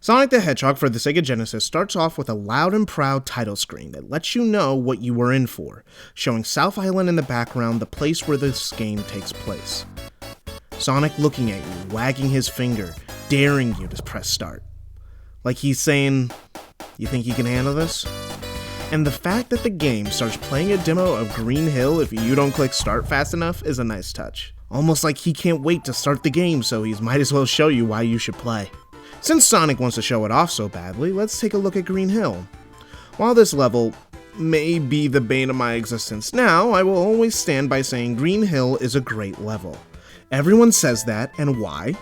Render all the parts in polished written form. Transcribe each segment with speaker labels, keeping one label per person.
Speaker 1: Sonic the Hedgehog for the Sega Genesis starts off with a loud and proud title screen that lets you know what you were in for, showing South Island in the background, the place where this game takes place. Sonic looking at you, wagging his finger, daring you to press start. Like he's saying, "You think you can handle this?" And the fact that the game starts playing a demo of Green Hill if you don't click start fast enough is a nice touch. Almost like he can't wait to start the game, so he might as well show you why you should play. Since Sonic wants to show it off so badly, let's take a look at Green Hill. While this level may be the bane of my existence now, I will always stand by saying Green Hill is a great level. Everyone says that, and why?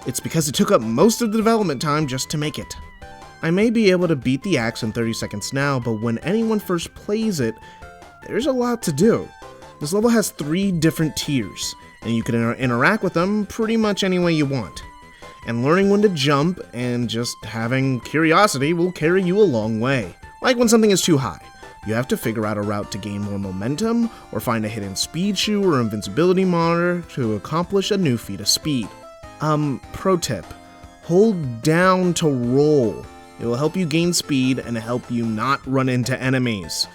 Speaker 1: It's because it took up most of the development time just to make it. I may be able to beat the axe in 30 seconds now, but when anyone first plays it, there's a lot to do. This level has 3 different tiers, and you can interact with them pretty much any way you want. And learning when to jump and just having curiosity will carry you a long way. Like when something is too high, you have to figure out a route to gain more momentum, or find a hidden speed shoe or invincibility monitor to accomplish a new feat of speed. Pro tip, hold down to roll. It will help you gain speed and help you not run into enemies.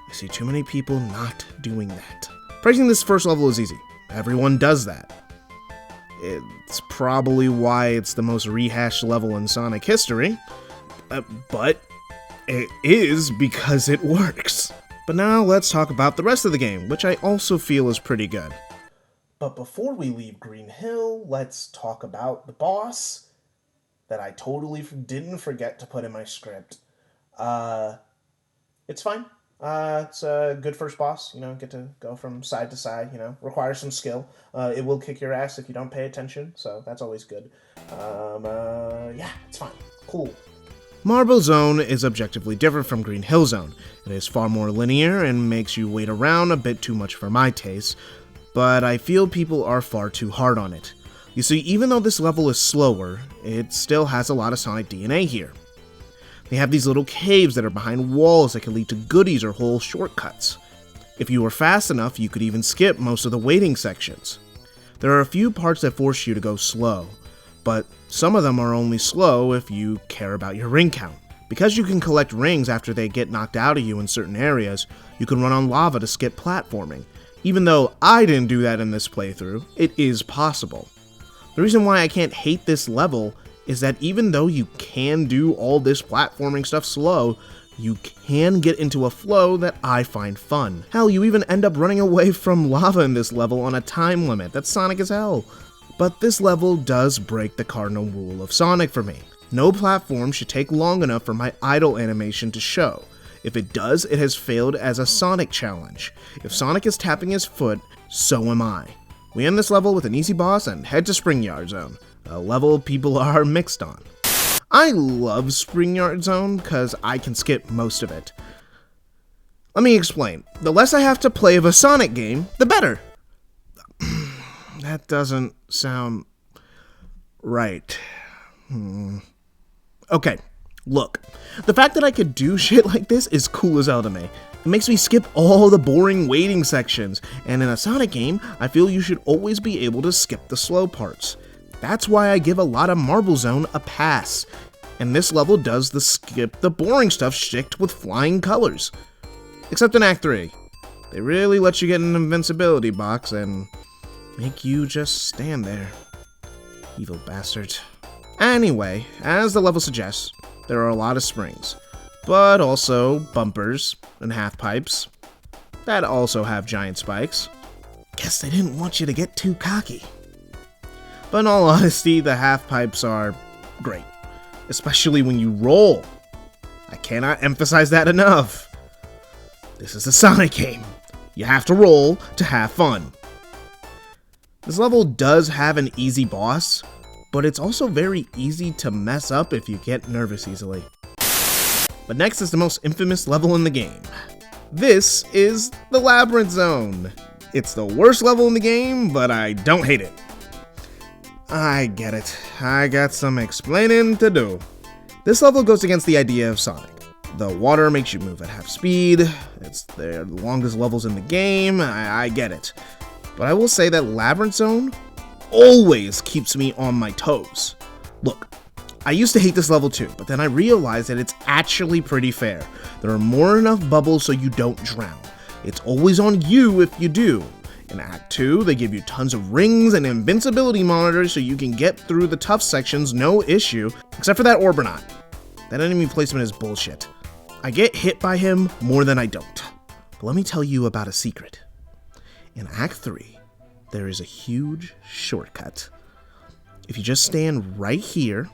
Speaker 1: I see too many people not doing that. Praising this first level is easy. Everyone does that. It's probably why it's the most rehashed level in Sonic history, but it is because it works. But now let's talk about the rest of the game, which I also feel is pretty good. But before we leave Green Hill, let's talk about the boss that I totally didn't forget to put in my script. It's fine. It's a good first boss, get to go from side to side, requires some skill. It will kick your ass if you don't pay attention, so that's always good. Yeah, it's fine. Cool. Marble Zone is objectively different from Green Hill Zone. It is far more linear and makes you wait around a bit too much for my taste, but I feel people are far too hard on it. You see, even though this level is slower, it still has a lot of Sonic DNA here. They have these little caves that are behind walls that can lead to goodies or whole shortcuts. If you were fast enough, you could even skip most of the waiting sections. There are a few parts that force you to go slow, but some of them are only slow if you care about your ring count. Because you can collect rings after they get knocked out of you in certain areas, you can run on lava to skip platforming. Even though I didn't do that in this playthrough, it is possible. The reason why I can't hate this level is that even though you can do all this platforming stuff slow, you can get into a flow that I find fun. Hell, you even end up running away from lava in this level on a time limit. That's Sonic as hell. But this level does break the cardinal rule of Sonic for me. No platform should take long enough for my idle animation to show. If it does, it has failed as a Sonic challenge. If Sonic is tapping his foot, so am I. We end this level with an easy boss and head to Springyard Zone, a level people are mixed on. I love Springyard Zone because I can skip most of it. Let me explain. The less I have to play of a Sonic game, the better. That doesn't sound right. Okay, look. The fact that I could do shit like this is cool as hell to me. It makes me skip all the boring waiting sections, and in a Sonic game, I feel you should always be able to skip the slow parts. That's why I give a lot of Marble Zone a pass, and this level does the skip the boring stuff shtick with flying colors. Except in Act 3. They really let you get an invincibility box and make you just stand there. Evil bastards. Anyway, as the level suggests, there are a lot of springs, but also bumpers and half pipes that also have giant spikes. Guess they didn't want you to get too cocky. But in all honesty, the half pipes are great, especially when you roll. I cannot emphasize that enough. This is a Sonic game. You have to roll to have fun. This level does have an easy boss, but it's also very easy to mess up if you get nervous easily. But next is the most infamous level in the game. This is the Labyrinth Zone. It's the worst level in the game, but I don't hate it. I get it. I got some explaining to do. This level goes against the idea of Sonic. The water makes you move at half speed. It's the longest levels in the game. I get it. But I will say that Labyrinth Zone always keeps me on my toes. Look, I used to hate this level too, but then I realized that it's actually pretty fair. There are more than enough bubbles so you don't drown. It's always on you if you do. In Act 2, they give you tons of rings and invincibility monitors so you can get through the tough sections no issue, except for that Orbonaut. That enemy placement is bullshit. I get hit by him more than I don't. But let me tell you about a secret. In Act 3, there is a huge shortcut. If you just stand right here,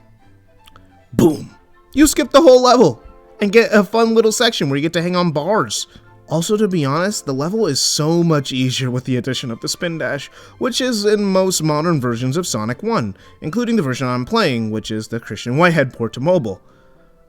Speaker 1: boom, you skip the whole level and get a fun little section where you get to hang on bars. Also, to be honest, the level is so much easier with the addition of the spin dash, which is in most modern versions of Sonic 1, including the version I'm playing, which is the Christian Whitehead port to mobile.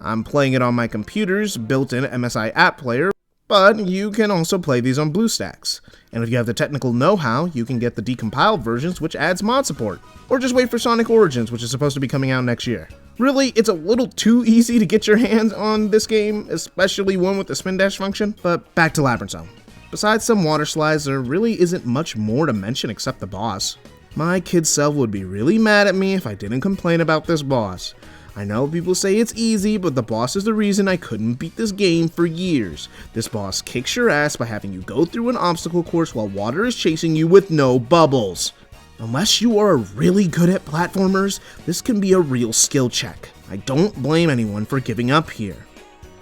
Speaker 1: I'm playing it on my computer's built-in MSI app player, but you can also play these on BlueStacks. And if you have the technical know-how, you can get the decompiled versions, which adds mod support, or just wait for Sonic Origins, which is supposed to be coming out next year. Really, it's a little too easy to get your hands on this game, especially one with the spin dash function, but back to Labyrinth Zone. Besides some water slides, there really isn't much more to mention except the boss. My kid self would be really mad at me if I didn't complain about this boss. I know people say it's easy, but the boss is the reason I couldn't beat this game for years. This boss kicks your ass by having you go through an obstacle course while water is chasing you with no bubbles. Unless you are really good at platformers, this can be a real skill check. I don't blame anyone for giving up here.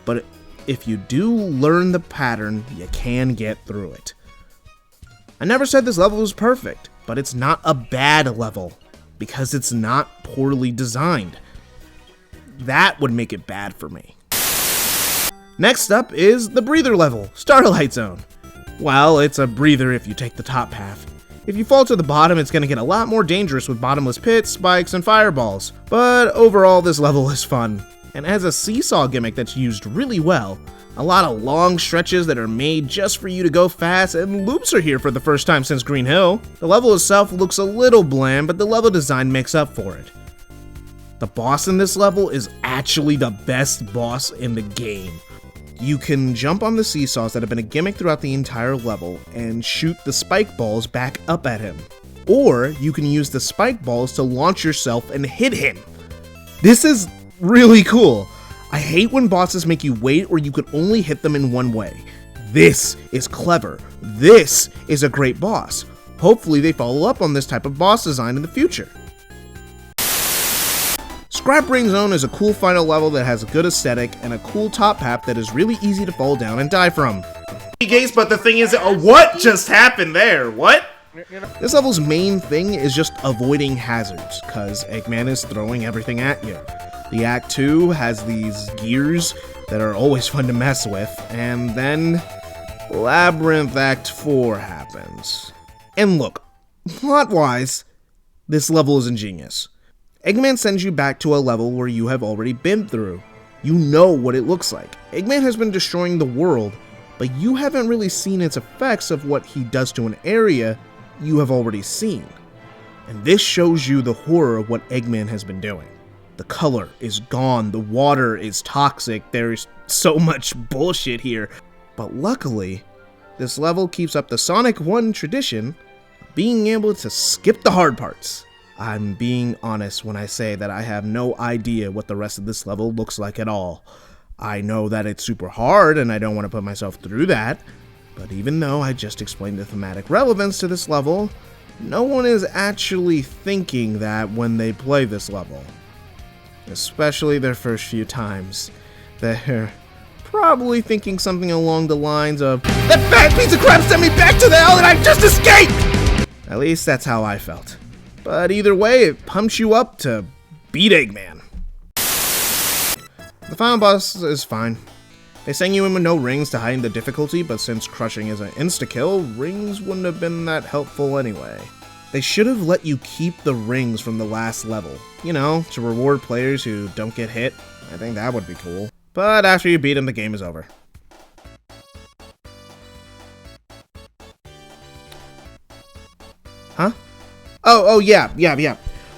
Speaker 1: But if you do learn the pattern, you can get through it. I never said this level was perfect, but it's not a bad level, because it's not poorly designed. That would make it bad for me. Next up is the breather level, Starlight Zone. Well, it's a breather if you take the top path. If you fall to the bottom, it's going to get a lot more dangerous with bottomless pits, spikes, and fireballs. But overall, this level is fun, and has a seesaw gimmick that's used really well. A lot of long stretches that are made just for you to go fast, and loops are here for the first time since Green Hill. The level itself looks a little bland, but the level design makes up for it. The boss in this level is actually the best boss in the game. You can jump on the seesaws that have been a gimmick throughout the entire level and shoot the spike balls back up at him. Or you can use the spike balls to launch yourself and hit him. This is really cool. I hate when bosses make you wait or you can only hit them in one way. This is clever. This is a great boss. Hopefully they follow up on this type of boss design in the future. Scrap Brain Zone is a cool final level that has a good aesthetic and a cool top path that is really easy to fall down and die from. But the thing is, what just happened there? What? This level's main thing is just avoiding hazards, cause Eggman is throwing everything at you. The Act 2 has these gears that are always fun to mess with, and then Labyrinth Act 4 happens. And look, plot-wise, this level is ingenious. Eggman sends you back to a level where you have already been through. You know what it looks like. Eggman has been destroying the world, but you haven't really seen its effects of what he does to an area you have already seen. And this shows you the horror of what Eggman has been doing. The color is gone, the water is toxic, there's so much bullshit here. But luckily, this level keeps up the Sonic 1 tradition of being able to skip the hard parts. I'm being honest when I say that I have no idea what the rest of this level looks like at all. I know that it's super hard and I don't want to put myself through that, but even though I just explained the thematic relevance to this level, no one is actually thinking that when they play this level. Especially their first few times. They're probably thinking something along the lines of, "That fat piece of crap sent me back to the hell that I just escaped!" At least that's how I felt. But either way, it pumps you up to beat Eggman. The final boss is fine. They sang you in with no rings to heighten the difficulty, but since crushing is an insta-kill, rings wouldn't have been that helpful anyway. They should have let you keep the rings from the last level. You know, to reward players who don't get hit. I think that would be cool. But after you beat him, the game is over. Huh? Oh, yeah.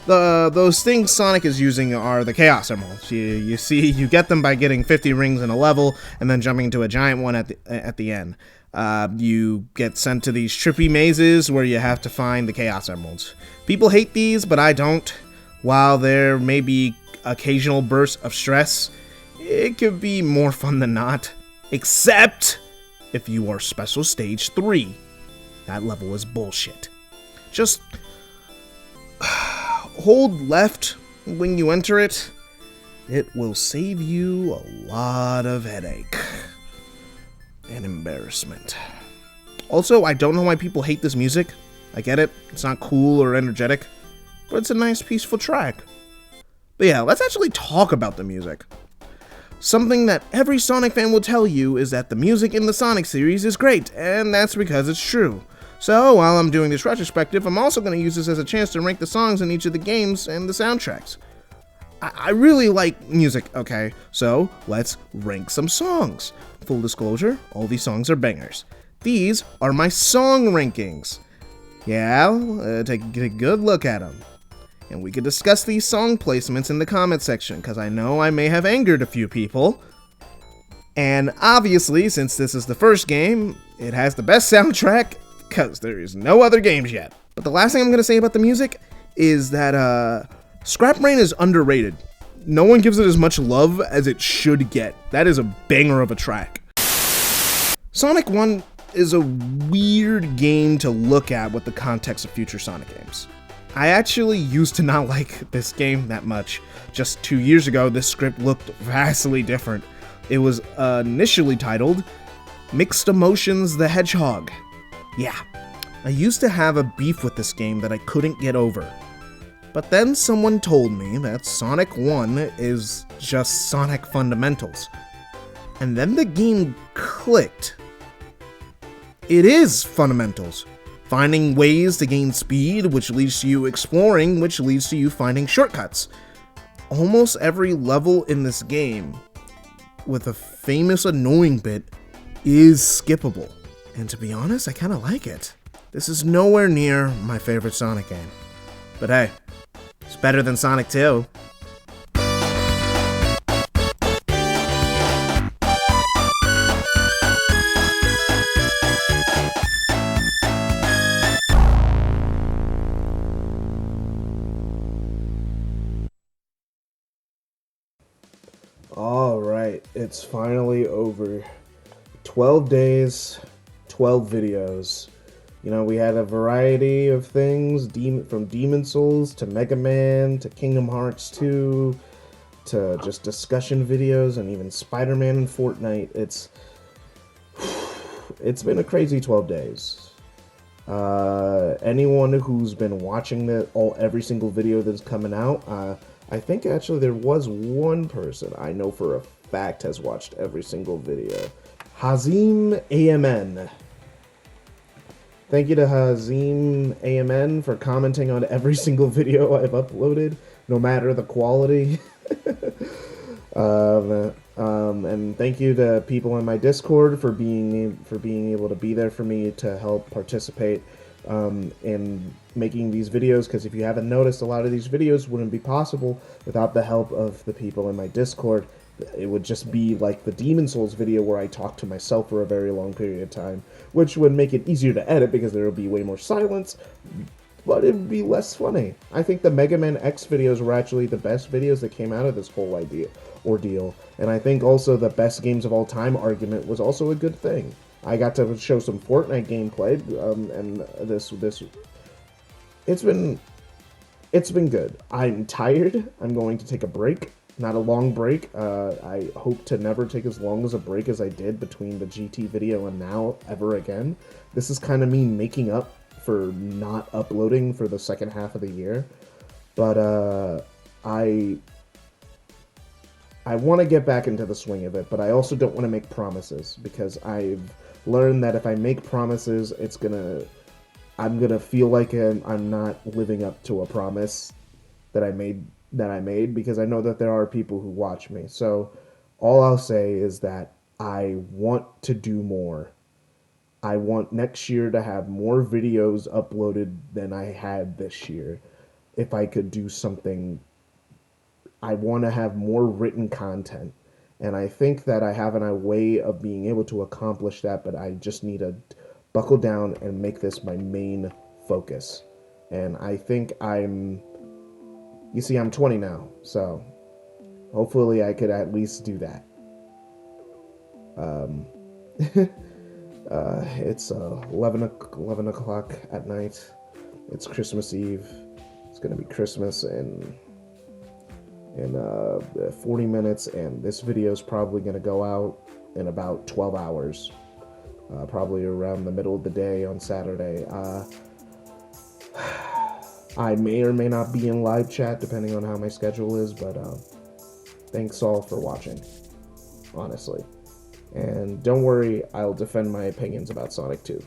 Speaker 1: Those things Sonic is using are the Chaos Emeralds. You see, you get them by getting 50 rings in a level, and then jumping into a giant one at the end. You get sent to these trippy mazes where you have to find the Chaos Emeralds. People hate these, but I don't. While there may be occasional bursts of stress, it could be more fun than not. Except if you are Special Stage 3. That level is bullshit. Just hold left when you enter it. It will save you a lot of headache and embarrassment. Also, I don't know why people hate this music. I get it, it's not cool or energetic, but it's a nice, peaceful track. But yeah, let's actually talk about the music. Something that every Sonic fan will tell you is that the music in the Sonic series is great, and that's because it's true. So, while I'm doing this retrospective, I'm also going to use this as a chance to rank the songs in each of the games and the soundtracks. I really like music, okay? So, let's rank some songs. Full disclosure, all these songs are bangers. These are my song rankings. Yeah, take a good look at them. And we could discuss these song placements in the comment section, because I know I may have angered a few people. And obviously, since this is the first game, it has the best soundtrack, because there is no other games yet. But the last thing I'm going to say about the music is that Scrap Brain is underrated. No one gives it as much love as it should get. That is a banger of a track. Sonic 1 is a weird game to look at with the context of future Sonic games. I actually used to not like this game that much. Just 2 years ago, this script looked vastly different. It was initially titled Mixed Emotions the Hedgehog. Yeah, I used to have a beef with this game that I couldn't get over. But then someone told me that Sonic 1 is just Sonic fundamentals. And then the game clicked. It is fundamentals. Finding ways to gain speed, which leads to you exploring, which leads to you finding shortcuts. Almost every level in this game, with a famous annoying bit, is skippable. And to be honest, I kinda like it. This is nowhere near my favorite Sonic game. But hey, it's better than Sonic 2. Alright, it's finally over. 12 days, 12 videos. You know, we had a variety of things, from Demon Souls to Mega Man to Kingdom Hearts 2 to just discussion videos and even Spider-Man and Fortnite. It's been a crazy 12 days. Anyone who's been watching every single video that's coming out, I think actually there was one person I know for a fact has watched every single video. Hazim AMN. Thank you to Hazim AMN for commenting on every single video I've uploaded, no matter the quality. And thank you to people in my Discord for being able to be there for me to help participate in making these videos, because if you haven't noticed, a lot of these videos wouldn't be possible without the help of the people in my Discord. It would just be like the Demon Souls video where I talk to myself for a very long period of time, which would make it easier to edit because there would be way more silence, but it would be less funny. I think the Mega Man X videos were actually the best videos that came out of this whole ordeal, and I think also the best games of all time argument was also a good thing. I got to show some Fortnite gameplay, and it's been good. I'm tired. I'm going to take a break. Not a long break. I hope to never take as long as a break as I did between the GT video and now ever again. This is kind of me making up for not uploading for the second half of the year. But I want to get back into the swing of it, but I also don't want to make promises, because I've learned that if I make promises, I'm gonna feel like I'm not living up to a promise that I made, because I know that there are people who watch me. So all I'll say is that I want to do more. I want next year to have more videos uploaded than I had this year. If I could do something, I want to have more written content. And I think that I have a way of being able to accomplish that, but I just need to buckle down and make this my main focus. And I think I'm 20 now, so hopefully I could at least do that. It's 11 o'clock at night. It's Christmas Eve. It's gonna be Christmas in 40 minutes, and this video is probably gonna go out in about 12 hours. Probably around the middle of the day on Saturday. I may or may not be in live chat depending on how my schedule is, but thanks all for watching, honestly. And don't worry, I'll defend my opinions about Sonic 2.